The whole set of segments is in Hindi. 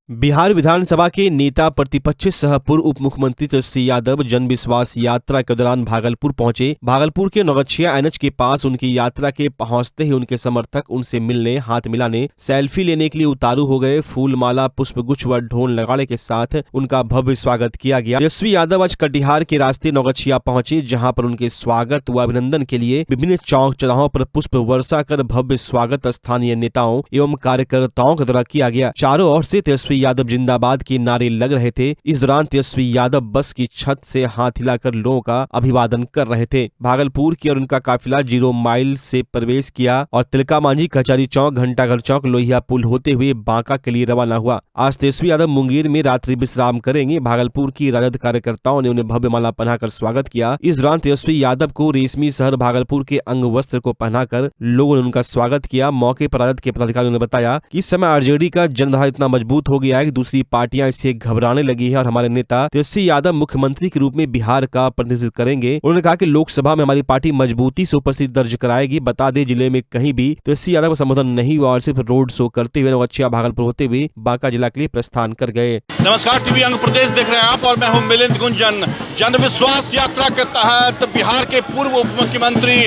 बिहार विधानसभा के नेता प्रतिपक्ष सह पूर्व उप मुख्यमंत्री तेजस्वी यादव जन विश्वास यात्रा के दौरान भागलपुर पहुंचे। भागलपुर के नौगछिया एनएच के पास उनकी यात्रा के पहुंचते ही उनके समर्थक उनसे मिलने, हाथ मिलाने, सेल्फी लेने के लिए उतारू हो गए। फूल माला, पुष्पगुच्छ व ढोल नगाड़े के साथ उनका भव्य स्वागत किया गया। तेजस्वी यादव आज कटिहार के रास्ते नौगछिया पहुंचे, जहां पर उनके स्वागत व अभिनंदन के लिए विभिन्न चौक चौराहों पर पुष्प वर्षा कर भव्य स्वागत स्थानीय नेताओं एवं कार्यकर्ताओं के द्वारा किया गया। चारों ओर से तेजस्वी यादव जिंदाबाद के नारे लग रहे थे। इस दौरान तेजस्वी यादव बस की छत से हाथ हिलाकर लोगों का अभिवादन कर रहे थे। भागलपुर की और उनका काफिला 0 माइल से प्रवेश किया और तिलका मांझी, कचहरी चौक, घंटाघर चौक, लोहिया पुल होते हुए बांका के लिए रवाना हुआ। आज तेजस्वी यादव मुंगेर में रात्रि विश्राम करेंगे। भागलपुर की राजद कार्यकर्ताओं ने उन्हें भव्य माला पहनाकर स्वागत किया। इस दौरान तेजस्वी यादव को रेशमी शहर भागलपुर के अंग वस्त्र को पहनाकर लोगों ने उनका स्वागत किया। मौके पर राजद के पदाधिकारियों ने बताया कि इस समय आरजेडी का जनधारा इतना मजबूत हो गया है कि दूसरी पार्टियां इससे घबराने लगी है और हमारे नेता तेजस्वी यादव मुख्यमंत्री के रूप में बिहार का प्रतिनिधित्व करेंगे। उन्होंने कहा कि लोकसभा में हमारी पार्टी मजबूती से उपस्थिति दर्ज कराएगी। बता दें, जिले में कहीं भी तेजस्वी यादव का संबोधन नहीं हुआ और सिर्फ रोड शो करते हुए नौगछिया भागलपुर होते हुए बांका जिला के लिए प्रस्थान कर गए। नमस्कार, टीवी अंग प्रदेश देख रहे हैं आप और मैं हूं मिलिंद गुंजन। जन विश्वास यात्रा के तहत बिहार के पूर्व उप मुख्यमंत्री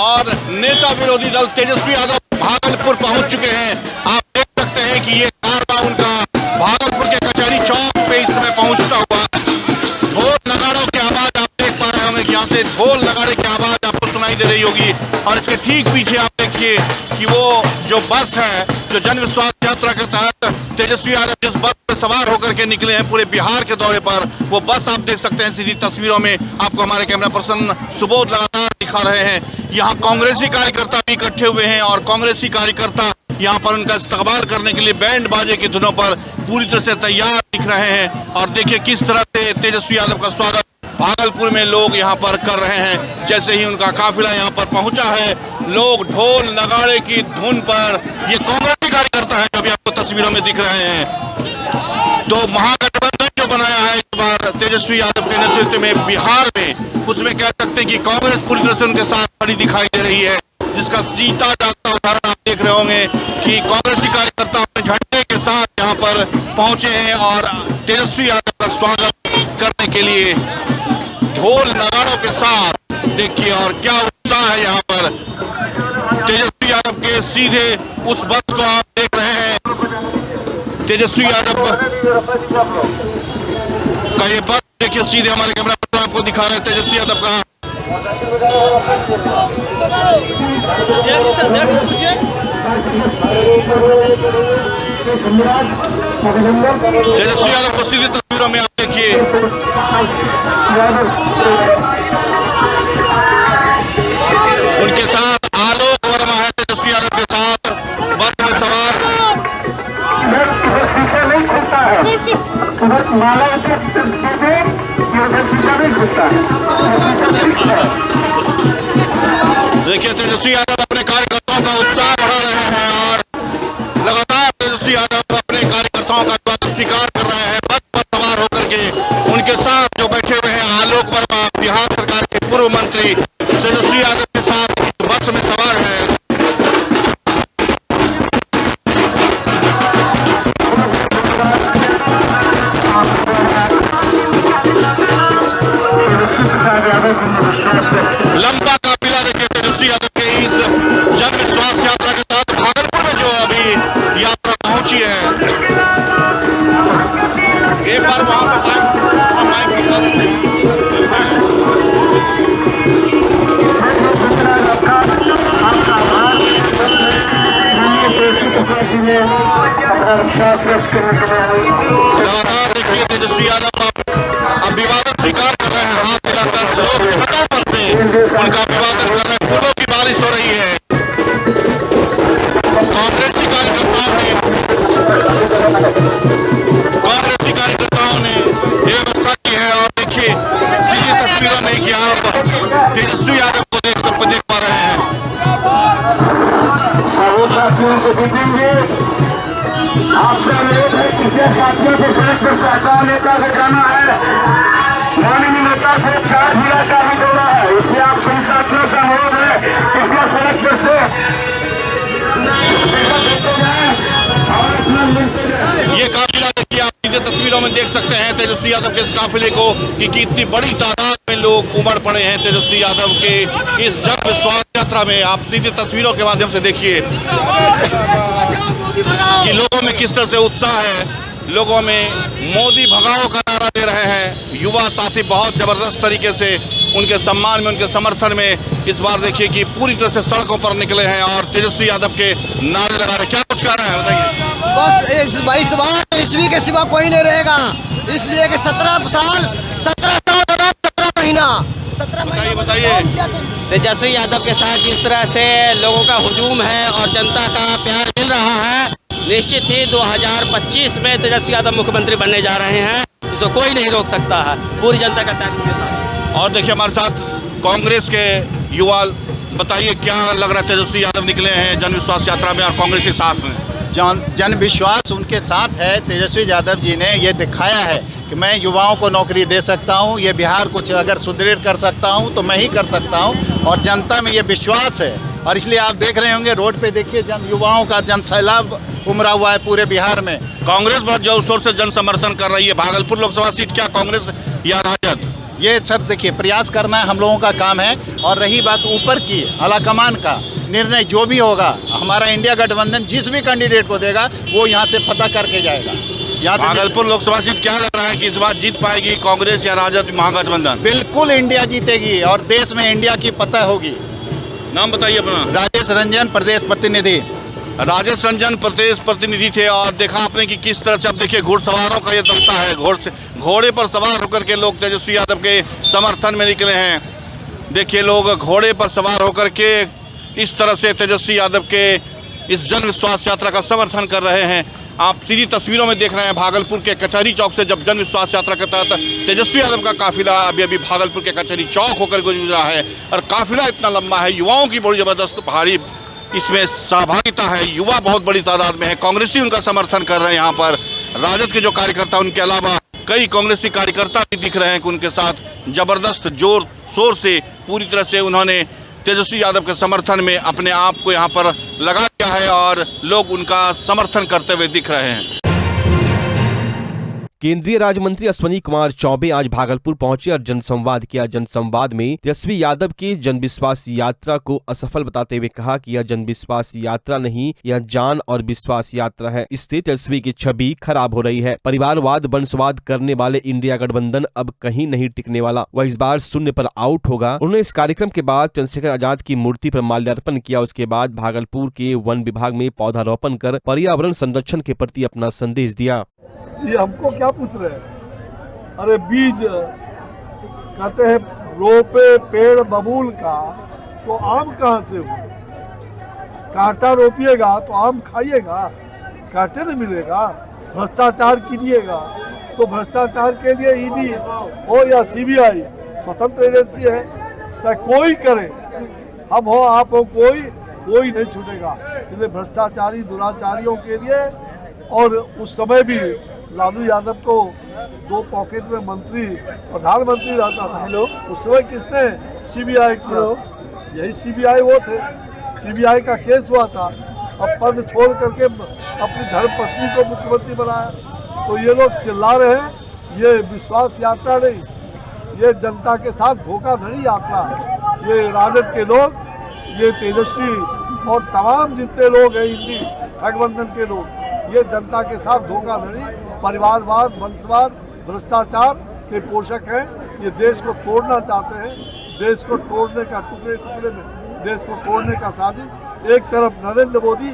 और नेता विरोधी दल तेजस्वी यादव भागलपुर पहुंच चुके हैं। आप देख सकते हैं कि ये कारवां उनका भागलपुर के कचहरी चौक पे इस समय पहुंचता हुआ। ढोल नगाड़ों की आवाज आप देख पा रहे होंगे कि यहाँ से ढोल नगाड़े की आवाज आपको सुनाई दे रही होगी और इसके ठीक पीछे आप देखिए कि वो जो बस है, जो जन विश्वास यात्रा के तहत तेजस्वी यादव जिस बस पे सवार होकर के निकले हैं पूरे बिहार के दौरे पर, वो बस आप देख सकते हैं। सीधी तस्वीरों में आपको हमारे कैमरा पर्सन सुबोध लगातार दिखा रहे हैं। यहाँ कांग्रेसी कार्यकर्ता भी इकट्ठे हुए हैं और कांग्रेसी कार्यकर्ता यहाँ पर उनका इस्तकबाल करने के लिए बैंड बाजे की धुनों पर पूरी तरह से तैयार दिख रहे हैं। और देखिए किस तरह से तेजस्वी यादव का स्वागत भागलपुर में लोग यहाँ पर कर रहे हैं। जैसे ही उनका काफिला यहाँ पर पहुंचा है, लोग ढोल नगाड़े की धुन पर, ये कांग्रेसी कार्यकर्ता है जो भी आपको तस्वीरों में दिख रहे हैं। तो महागठबंधन जो बनाया है इस बार तेजस्वी यादव के नेतृत्व में बिहार में, उसमें कह सकते हैं कि कांग्रेस पूरी तरह से उनके साथ खड़ी दिखाई दे रही है, जिसका जीता जागता उदाहरण आप देख रहे होंगे कि कांग्रेसी कार्यकर्ता अपने झंडे के साथ यहाँ पर पहुंचे हैं और तेजस्वी यादव का स्वागत करने के लिए ढोल नगाड़ों के साथ देखिए और क्या उत्साह है यहाँ पर। तेजस्वी यादव के सीधे उस बस को आप देख रहे हैं। तेजस्वी यादव का ये बस देखिए, सीधे हमारे कैमरा पर आपको दिखा रहे हैं तेजस्वी यादव का। तेजस्वी यादव को सीधी तस्वीरों में आप देखिए। उनके साथ आलोक वर्मा है, तेजस्वी यादव के साथ बस में सवार। शीशा नहीं खुलता है, माला शीशा नहीं खुलता है। देखिए तेजस्वी यादव अपने कार्यकर्ताओं का उत्साह बढ़ा रहे हैं और लगातार तेजस्वी यादव अपने कार्यकर्ताओं का स्वागत स्वीकार कर रहे हैं। बस पर सवार होकर के उनके साथ जो बैठे हुए हैं आलोक वर्मा, बिहार सरकार के पूर्व मंत्री, तेजस्वी यादव के साथ बस में सवार है। लंबा काफिला देखिए तेजस्वी यादव के इस जन विश्वास यात्रा के तहत भागलपुर में जो अभी यात्रा पहुंची है। एक बार वहां पर माइक दिखा देते हैं। लगातार देखिए तेजस्वी यादव अभिवादन स्वीकार कर रहे हैं, हाथ मिलाकर लोग छतों पर से उनका अभिवादन कर रहे हैं। फूलों की बारिश हो रही है। कांग्रेसी कार्यकर्ताओं ने ये व्यवस्था की है और देखिए सीधी तस्वीरों में कि आप तेजस्वी यादव को देख पा रहे हैं। आपसे अनुरोध है, किसी साथियों को सड़क पर सहकार नेता से जाना है, माननीय नेता से 4 जिला का भी दौरा है, इसलिए आप सभी साथियों से अनुरोध है कृपया सड़क पर से ये काफिला में देख सकते हैं तेजस्वी यादव के इस काफिले को कि कितनी बड़ी तादाद में लोग उमड़ पड़े हैं तेजस्वी यादव के इस जन विश्वास यात्रा में। आप सीधी तस्वीरों के माध्यम से देखिए कि लोगों में किस तरह से उत्साह है, लोगों में मोदी भगाओ का नारा दे रहे हैं। युवा साथी बहुत जबरदस्त तरीके से उनके सम्मान में, उनके समर्थन में इस बार देखिए कि पूरी तरह से सड़कों पर निकले हैं और तेजस्वी यादव के नारे लगा रहे। क्या कुछ कह रहे हैं बताइए। बस इस बार ईस्वी के सिवा कोई नहीं रहेगा, इसलिए कि 17 साल 17 महीना बताइए। तेजस्वी यादव के साथ जिस तरह से लोगों का हुजूम है और जनता का प्यार मिल रहा है, निश्चित ही 2025 में तेजस्वी यादव मुख्यमंत्री बनने जा रहे हैं। इसको कोई नहीं रोक सकता है, पूरी जनता का प्यार उनके साथ। और देखिए हमारे साथ कांग्रेस के युवा, बताइए क्या लग रहा है, तेजस्वी यादव निकले हैं जन विश्वास यात्रा में और कांग्रेस के साथ में। जन विश्वास उनके साथ है। तेजस्वी यादव जी ने ये दिखाया है कि मैं युवाओं को नौकरी दे सकता हूँ, ये बिहार कुछ अगर सुदृढ़ कर सकता हूँ तो मैं ही कर सकता हूँ, और जनता में ये विश्वास है। और इसलिए आप देख रहे होंगे रोड पे देखिए युवाओं का जन सैलाब उमड़ा हुआ है पूरे बिहार में। कांग्रेस बहुत जोर शोर से जन समर्थन कर रही है। भागलपुर लोकसभा सीट क्या कांग्रेस या राजद? ये सर देखिए प्रयास करना हम लोगों का काम है। और रही बात ऊपर की आलाकमान का निर्णय, जो भी होगा हमारा इंडिया गठबंधन जिस भी कैंडिडेट को देगा वो यहाँ से पता करके जाएगा। यहाँ से भागलपुर लोकसभा सीट क्या लग रहा है कि इस बार जीत पाएगी कांग्रेस या राजद महागठबंधन? बिल्कुल इंडिया जीतेगी और देश में इंडिया की पतह होगी। नाम बताइए अपना। राजेश रंजन, प्रदेश प्रतिनिधि। राजेश रंजन प्रदेश प्रतिनिधि थे। और देखा आपने कि किस तरह से, अब देखिए घुड़सवारों का ये दस्ता है, घोड़े पर सवार होकर के लोग तेजस्वी यादव के समर्थन में निकले हैं। देखिए लोग घोड़े पर सवार होकर के इस तरह से तेजस्वी यादव के इस जन विश्वास यात्रा का समर्थन कर रहे हैं। आप सीधी तस्वीरों में देख रहे हैं भागलपुर के कचहरी चौक से जब जन विश्वास यात्रा के तहत तेजस्वी यादव का काफिला अभी भागलपुर के कचहरी चौक होकर गुजरा है। और काफिला इतना लंबा है, युवाओं की बड़ी जबरदस्त भारी इसमें सहभागिता है। युवा बहुत बड़ी तादाद में है। कांग्रेसी उनका समर्थन कर रहे हैं। यहाँ पर राजद के जो कार्यकर्ता, उनके अलावा कई कांग्रेसी कार्यकर्ता भी दिख रहे हैं कि उनके साथ जबरदस्त जोर शोर से पूरी तरह से उन्होंने तेजस्वी यादव के समर्थन में अपने आप को यहाँ पर लगा दिया है और लोग उनका समर्थन करते हुए दिख रहे हैं। केंद्रीय राज्य मंत्री अश्विनी कुमार चौबे आज भागलपुर पहुंचे और जनसंवाद किया। जनसंवाद में तेजस्वी यादव की जनविश्वास यात्रा को असफल बताते हुए कहा कि यह जनविश्वास यात्रा नहीं, यह जान और विश्वास यात्रा है। इससे तेजस्वी की छवि खराब हो रही है। परिवारवाद, वंशवाद करने वाले इंडिया गठबंधन अब कहीं नहीं टिकने वाला, वह इस बार शून्य पर आउट होगा। उन्होंने इस कार्यक्रम के बाद चंद्रशेखर आजाद की मूर्ति पर माल्यार्पण किया। उसके बाद भागलपुर के वन विभाग में पौधारोपण कर पर्यावरण संरक्षण के प्रति अपना संदेश दिया। ये हमको क्या पूछ रहे हैं? अरे बीज कहते हैं रोपे पेड़ बबूल का, तो आम कहाँ से हो? कांटा रोपिएगा तो आम खाइएगा, कांटे नहीं मिलेगा। भ्रष्टाचार कीजिएगा तो भ्रष्टाचार के लिए ईडी हो या सीबीआई स्वतंत्र एजेंसी है, चाहे कोई करे, हम हो आप हो, कोई नहीं छूटेगा। इसलिए भ्रष्टाचारी दुराचारियों के लिए। और उस समय भी लालू यादव को 2 पॉकेट में मंत्री प्रधानमंत्री रहता था। हेलो, उस समय किसने सीबीआई किया? यही सीबीआई वो थे। सीबीआई का केस हुआ था। अब पद छोड़ करके अपनी धर्मपत्नी को मुख्यमंत्री बनाया। तो ये लोग चिल्ला रहे हैं, ये विश्वास यात्रा नहीं, ये जनता के साथ धोखाधड़ी यात्रा है। ये राजद के लोग, ये तेजस्वी और तमाम जितने लोग हैं इंडी गठबंधन के लोग, ये जनता के साथ धोखाधड़ी, परिवारवाद, वंशवाद, भ्रष्टाचार के पोषक हैं। ये देश को तोड़ना चाहते हैं। देश को तोड़ने का, टुकड़े टुकड़े में देश को तोड़ने का साजिश। एक तरफ नरेंद्र मोदी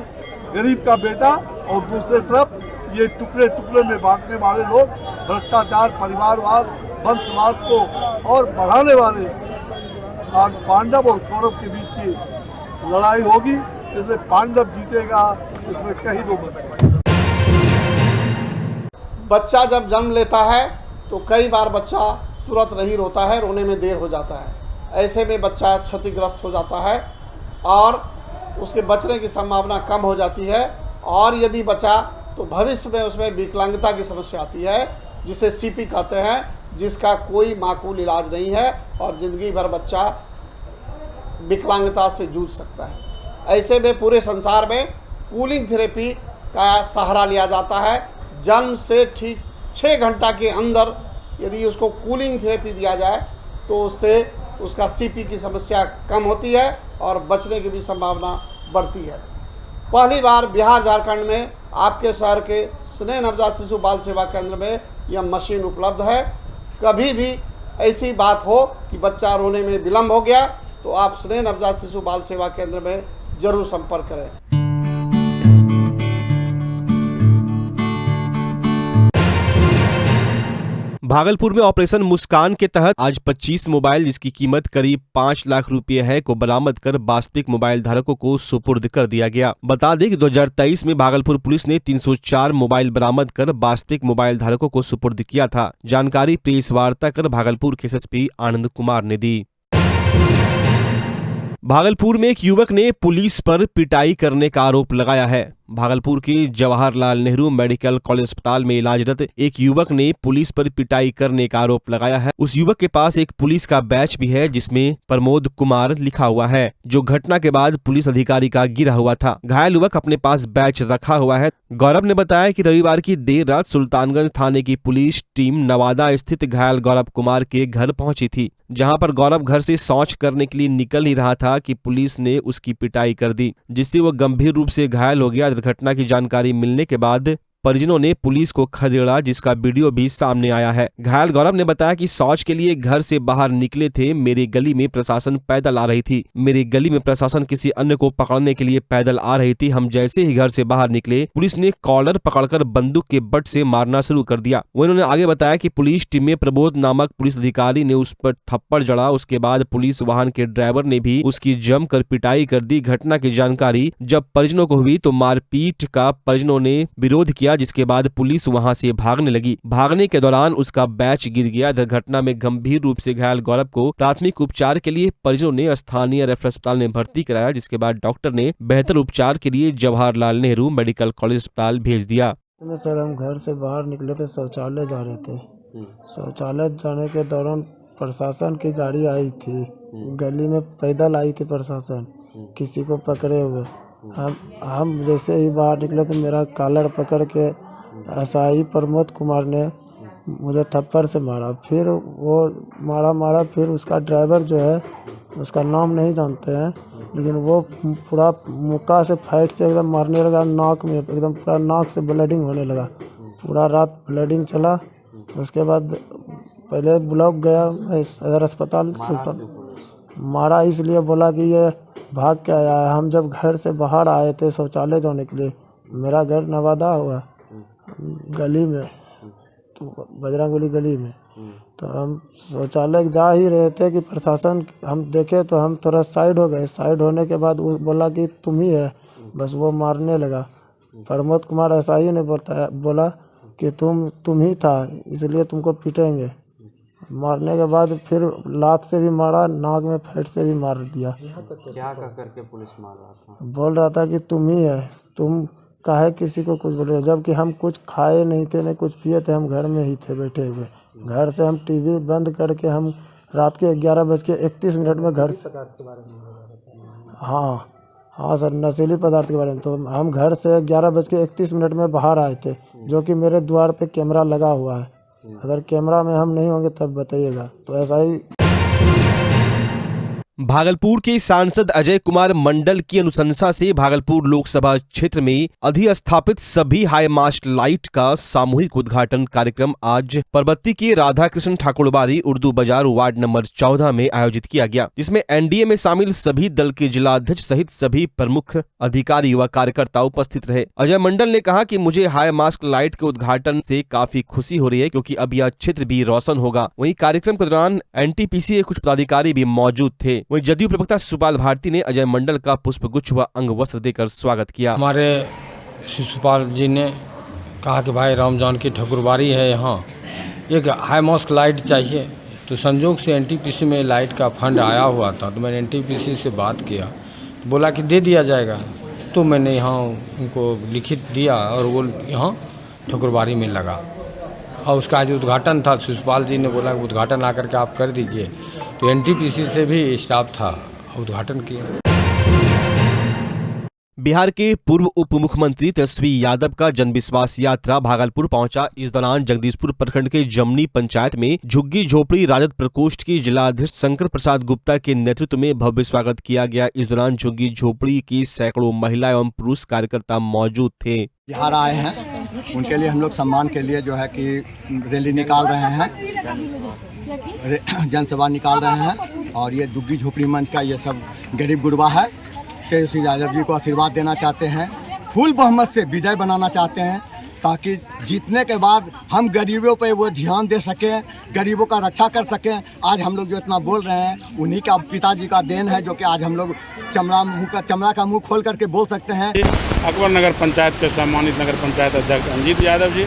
गरीब का बेटा और दूसरे तरफ ये टुकड़े टुकड़े में बांटने वाले लोग, भ्रष्टाचार, परिवारवाद, वंशवाद को और बढ़ाने वाले। आज पांडव और कौरव के बीच की लड़ाई होगी, इसमें पांडव जीतेगा, इसमें कहीं दो मत। बच्चा जब जन्म लेता है तो कई बार बच्चा तुरंत नहीं रोता है, रोने में देर हो जाता है। ऐसे में बच्चा क्षतिग्रस्त हो जाता है और उसके बचने की संभावना कम हो जाती है। और यदि बचा तो भविष्य में उसमें विकलांगता की समस्या आती है, जिसे सीपी कहते हैं, जिसका कोई माकूल इलाज नहीं है और ज़िंदगी भर बच्चा विकलांगता से जूझ सकता है। ऐसे में पूरे संसार में कूलिंग थेरेपी का सहारा लिया जाता है। जन्म से ठीक 6 घंटा के अंदर यदि उसको कूलिंग थेरेपी दिया जाए तो उससे उसका सीपी की समस्या कम होती है और बचने की भी संभावना बढ़ती है। पहली बार बिहार झारखंड में आपके शहर के स्नेह नवजात शिशु बाल सेवा केंद्र में यह मशीन उपलब्ध है। कभी भी ऐसी बात हो कि बच्चा रोने में विलम्ब हो गया तो आप स्नेह नवजात शिशु बाल सेवा केंद्र में जरूर संपर्क करें। भागलपुर में ऑपरेशन मुस्कान के तहत आज 25 मोबाइल जिसकी कीमत करीब 5 लाख रुपए है को बरामद कर वास्तविक मोबाइल धारकों को सुपुर्द कर दिया गया। बता दें कि 2023 में भागलपुर पुलिस ने 304 मोबाइल बरामद कर वास्तविक मोबाइल धारकों को सुपुर्द किया था। जानकारी प्रेस वार्ता कर भागलपुर के एसएसपी आनंद कुमार ने दी। भागलपुर में एक युवक ने पुलिस पर पिटाई करने का आरोप लगाया है। भागलपुर के जवाहरलाल नेहरू मेडिकल कॉलेज अस्पताल में इलाजरत एक युवक ने पुलिस पर पिटाई करने का आरोप लगाया है। उस युवक के पास एक पुलिस का बैच भी है जिसमें प्रमोद कुमार लिखा हुआ है, जो घटना के बाद पुलिस अधिकारी का गिरा हुआ था। घायल युवक अपने पास बैच रखा हुआ है। गौरव ने बताया कि रविवार की देर रात सुल्तानगंज थाने की पुलिस टीम नवादा स्थित घायल गौरव कुमार के घर पहुंची थी, जहां पर गौरव घर से शौच करने के लिए निकल ही रहा था कि पुलिस ने उसकी पिटाई कर दी, जिससे वो गंभीर रूप से घायल हो गया। घटना की जानकारी मिलने के बाद परिजनों ने पुलिस को खदेड़ा, जिसका वीडियो भी सामने आया है। घायल गौरव ने बताया कि शौच के लिए घर से बाहर निकले थे। मेरी गली में प्रशासन पैदल आ रही थी। मेरी गली में प्रशासन किसी अन्य को पकड़ने के लिए पैदल आ रही थी। हम जैसे ही घर से बाहर निकले, पुलिस ने कॉलर पकड़कर बंदूक के बट से मारना शुरू कर दिया। उन्होंने आगे बताया कि पुलिस टीम में प्रबोध नामक पुलिस अधिकारी ने उस पर थप्पड़ जड़ा। उसके बाद पुलिस वाहन के ड्राइवर ने भी उसकी जमकर पिटाई कर दी। घटना की जानकारी जब परिजनों को हुई तो मारपीट का परिजनों ने विरोध किया, जिसके बाद पुलिस वहां से भागने लगी। भागने के दौरान उसका बैच गिर गया। घटना में गंभीर रूप से घायल गौरव को प्राथमिक उपचार के लिए परिजनों ने स्थानीय रेफरल अस्पताल में भर्ती कराया, जिसके बाद डॉक्टर ने बेहतर उपचार के लिए जवाहरलाल नेहरू मेडिकल कॉलेज अस्पताल भेज दिया। सर हम घर से बाहर निकले थे, शौचालय जा रहे थे। शौचालय जाने के दौरान प्रशासन की गाड़ी आई थी। गली में पैदल आई थी प्रशासन, किसी को पकड़े हुए। हम जैसे ही बाहर निकले तो मेरा कॉलर पकड़ के एसआई प्रमोद कुमार ने मुझे थप्पड़ से मारा। फिर वो मारा फिर उसका ड्राइवर जो है, उसका नाम नहीं जानते हैं, लेकिन वो पूरा मुक्का से फाइट से एकदम मारने लगा। नाक में एकदम पूरा नाक से ब्लीडिंग होने लगा। पूरा रात ब्लीडिंग चला। उसके बाद पहले ब्लॉक गया सदर अस्पताल सुल्तान। मारा इसलिए बोला कि ये भाग के आया है। हम जब घर से बाहर आए थे शौचालय जाने के लिए, मेरा घर नवादा हुआ गली में, तो बजरंगबली गली में, तो हम शौचालय जा ही रहे थे कि प्रशासन हम देखे तो हम थोड़ा साइड हो गए। साइड होने के बाद वो बोला कि तुम ही है, बस वो मारने लगा। प्रमोद कुमार एसआई ने बोला कि तुम ही था, इसलिए तुमको पीटेंगे। मारने के बाद फिर लात से भी मारा, नाक में फैट से भी मार दिया। क्या करके पुलिस मार रहा था? बोल रहा था कि तुम ही है, तुम काहे किसी को कुछ बोले, जबकि हम कुछ खाए नहीं थे न कुछ पिए थे। हम घर में ही थे बैठे हुए। घर से हम टीवी बंद करके हम रात के 11:31 में घर से, हाँ सर, नशीली पदार्थ के बारे में। तो हम घर से 11:31 में बाहर आए थे, जो कि मेरे द्वार पे कैमरा लगा हुआ है। अगर कैमरा में हम नहीं होंगे तब बताइएगा। तो ऐसा ही भागलपुर के सांसद अजय कुमार मंडल की अनुशंसा से भागलपुर लोकसभा क्षेत्र में अधिस्थापित सभी हाई मास्ट लाइट का सामूहिक उद्घाटन कार्यक्रम आज परबत्ती के राधा कृष्ण ठाकुरबाड़ी उर्दू बाजार वार्ड नंबर 14 में आयोजित किया गया, जिसमें एनडीए में शामिल सभी दल के जिलाध्यक्ष सहित सभी प्रमुख अधिकारी व कार्यकर्ता उपस्थित रहे। अजय मंडल ने कहा कि मुझे हाई मास्ट लाइट के उद्घाटन से काफी खुशी हो रही है, क्योंकि अब यह क्षेत्र भी रोशन होगा। वहीं कार्यक्रम के दौरान एनटीपीसी के कुछ पदाधिकारी भी मौजूद थे। वहीं जदयू प्रवक्ता सुपाल भारती ने अजय मंडल का पुष्पगुच्छ व अंग वस्त्र देकर स्वागत किया। हमारे शिशुपाल जी ने कहा कि भाई राम जानकी ठाकुरबाड़ी है, यहाँ एक हाई मास्ट लाइट चाहिए। तो संजोग से एनटीपीसी में लाइट का फंड आया हुआ था, तो मैंने एनटीपीसी से बात किया, तो बोला कि दे दिया जाएगा। तो मैंने यहाँ उनको लिखित दिया और वो यहाँ ठाकुरबाड़ी में लगा। और उसका आज उद्घाटन था। शिशुपाल जी ने बोला कि उद्घाटन आकर के आप कर दीजिए, तो एनटीपीसी से भी स्टाफ था, उद्घाटन किया। बिहार के पूर्व उप मुख्यमंत्री तेजस्वी यादव का जनविश्वास यात्रा भागलपुर पहुंचा। इस दौरान जगदीशपुर प्रखंड के जमनी पंचायत में झुग्गी झोपड़ी राजद प्रकोष्ठ की जिलाध्यक्ष शंकर प्रसाद गुप्ता के नेतृत्व में भव्य स्वागत किया गया। इस दौरान झुग्गी झोपड़ी की सैकड़ों महिला एवं पुरुष कार्यकर्ता मौजूद थे। बिहार आए हैं, उनके लिए हम लोग सम्मान के लिए जो है कि रैली निकाल रहे हैं, जनसभा निकाल रहे हैं। और ये झुग्गी झोपड़ी मंच का ये सब गरीब गुरबा है। तेजस्वी यादव जी को आशीर्वाद देना चाहते हैं, फुल बहुमत से विजय बनाना चाहते हैं, ताकि जीतने के बाद हम गरीबों पे वो ध्यान दे सकें, गरीबों का रक्षा कर सकें। आज हम लोग जो इतना बोल रहे हैं उन्हीं का पिताजी का देन है, जो कि आज हम लोग चमड़ा का मुंह खोल करके बोल सकते हैं। अकबर नगर पंचायत के सम्मानित नगर पंचायत अध्यक्ष अंजित यादव जी।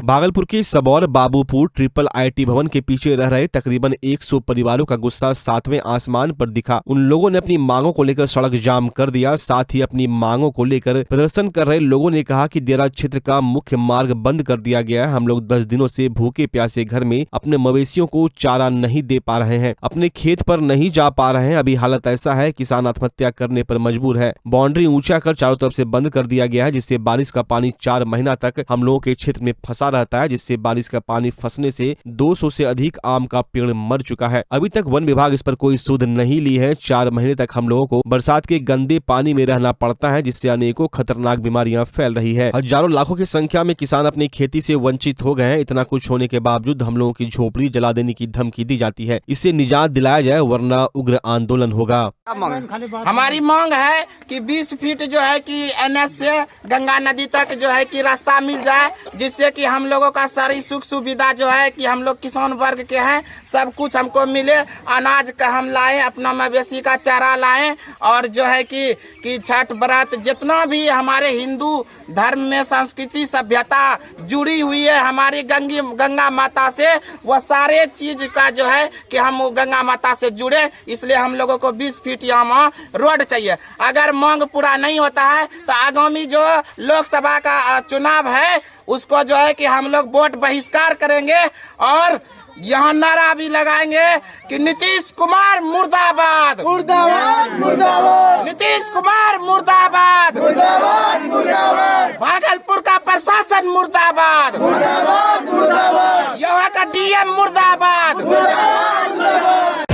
भागलपुर के सबौर बाबूपुर ट्रिपल आईटी भवन के पीछे रह रहे तकरीबन 100 परिवारों का गुस्सा 7वें आसमान पर दिखा। उन लोगों ने अपनी मांगों को लेकर सड़क जाम कर दिया। साथ ही अपनी मांगों को लेकर प्रदर्शन कर रहे लोगों ने कहा कि देरा क्षेत्र का मुख्य मार्ग बंद कर दिया गया है। हम लोग 10 दिनों से भूखे प्यासे घर में अपने मवेशियों को चारा नहीं दे पा रहे हैं, अपने खेत पर नहीं जा पा रहे हैं। अभी हालत ऐसा है, किसान आत्महत्या करने पर मजबूर है। बाउंड्री ऊंचा कर चारों तरफ से बंद कर दिया गया है, जिससे बारिश का पानी 4 महीना तक हम लोगों के क्षेत्र में फंसा रहता है, जिससे बारिश का पानी फंसने से 200 से अधिक आम का पेड़ मर चुका है। अभी तक वन विभाग इस पर कोई सुध नहीं ली है। 4 महीने तक हम लोगों को बरसात के गंदे पानी में रहना पड़ता है, जिससे अनेकों खतरनाक बीमारियां फैल रही है। हजारों लाखों की संख्या में किसान अपनी खेती से वंचित हो गए हैं। इतना कुछ होने के बावजूद हम लोगों की झोपड़ी जला देने की धमकी दी जाती है। इससे निजात दिलाया जाए, वरना उग्र आंदोलन होगा। हमारी मांग है कि 20 फीट जो है कि NS से गंगा नदी तक जो है कि रास्ता मिल जाए, जिससे कि हम लोगों का सारी सुख सुविधा जो है कि हम लोग किसान वर्ग के हैं, सब कुछ हमको मिले। अनाज का हम लाए, अपना मवेशी का चारा लाए, और जो है कि छठ व्रत जितना भी हमारे हिंदू धर्म में संस्कृति सभ्यता जुड़ी हुई है हमारी गंगा माता से, वो सारे चीज का जो है कि हम गंगा माता से जुड़े। इसलिए हम लोगों को 20 फीट यहाँ रोड चाहिए। अगर मांग पूरा नहीं होता है तो आगामी जो लोकसभा का चुनाव है उसको जो है कि हम लोग वोट बहिष्कार करेंगे, और यहाँ नारा भी लगाएंगे कि नीतीश कुमार मुर्दाबाद, मुर्दाबाद, मुर्दाबाद, नीतीश कुमार मुर्दाबाद, मुर्दाबाद, मुर्दाबाद, भागलपुर का प्रशासन मुर्दाबाद, मुर्दाबाद, मुर्दाबाद, यहाँ का DM मुर्दाबाद, मुर्दाबाद, मुर्दाबाद।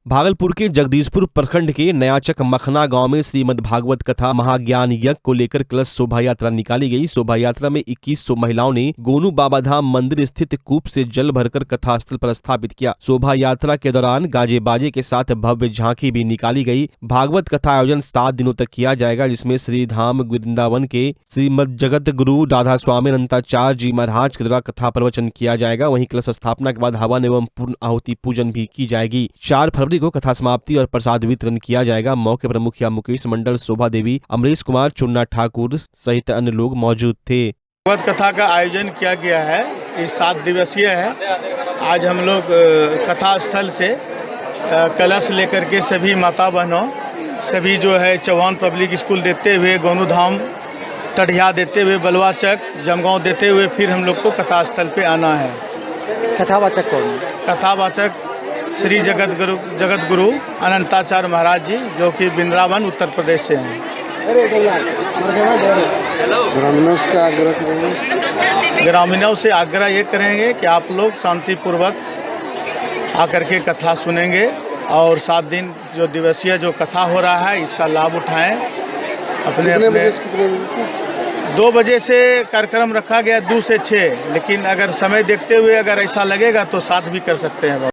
भागलपुर के जगदीशपुर प्रखंड के नयाचक मखना गांव में श्रीमद् भागवत कथा महाज्ञान यज्ञ को लेकर कलश शोभा यात्रा निकाली गई। शोभा यात्रा में 2100 महिलाओं ने गोनू बाबा धाम मंदिर स्थित कूप से जल भरकर कथा स्थल पर स्थापित किया। शोभा यात्रा के दौरान गाजे बाजे के साथ भव्य झांकी भी निकाली गई। भागवत कथा आयोजन 7 दिनों तक किया जाएगा, जिसमें श्री धाम वृंदावन के श्रीमद जगत गुरु राधा स्वामी अनंताचार्य जी महाराज के द्वारा कथा प्रवचन किया जाएगा। वहीं कलश स्थापना के बाद हवन एवं पूर्ण आहुति पूजन भी की जाएगी। 4 फरवरी को कथा समाप्ति और प्रसाद वितरण किया जाएगा। मौके पर मुखिया मुकेश मंडल, शोभा देवी, अमरीश कुमार, चुन्ना ठाकुर सहित अन्य लोग मौजूद थे। भागवत कथा का आयोजन किया गया है। ये 7 दिवसीय है। आज हम लोग कथा स्थल से कलश लेकर के सभी माता बहनों, सभी जो है चौहान पब्लिक स्कूल देते हुए, गोनू धाम टढ़िया देते हुए, बलवाचक जमगांव देते हुए फिर हम लोग को कथा स्थल पे आना है। कथावाचक कौन? कथावाचक श्री जगत गुरु अनंताचार्य महाराज जी, जो कि वृंदावन उत्तर प्रदेश से हैं। ग्रामीणों से आग्रह ये करेंगे कि आप लोग शांतिपूर्वक आकर के कथा सुनेंगे, और 7 दिन जो दिवसीय जो कथा हो रहा है इसका लाभ उठाएं। अपने 2 बजे से कार्यक्रम रखा गया, 2 से 6, लेकिन अगर समय देखते हुए अगर ऐसा लगेगा तो 7 भी कर सकते हैं।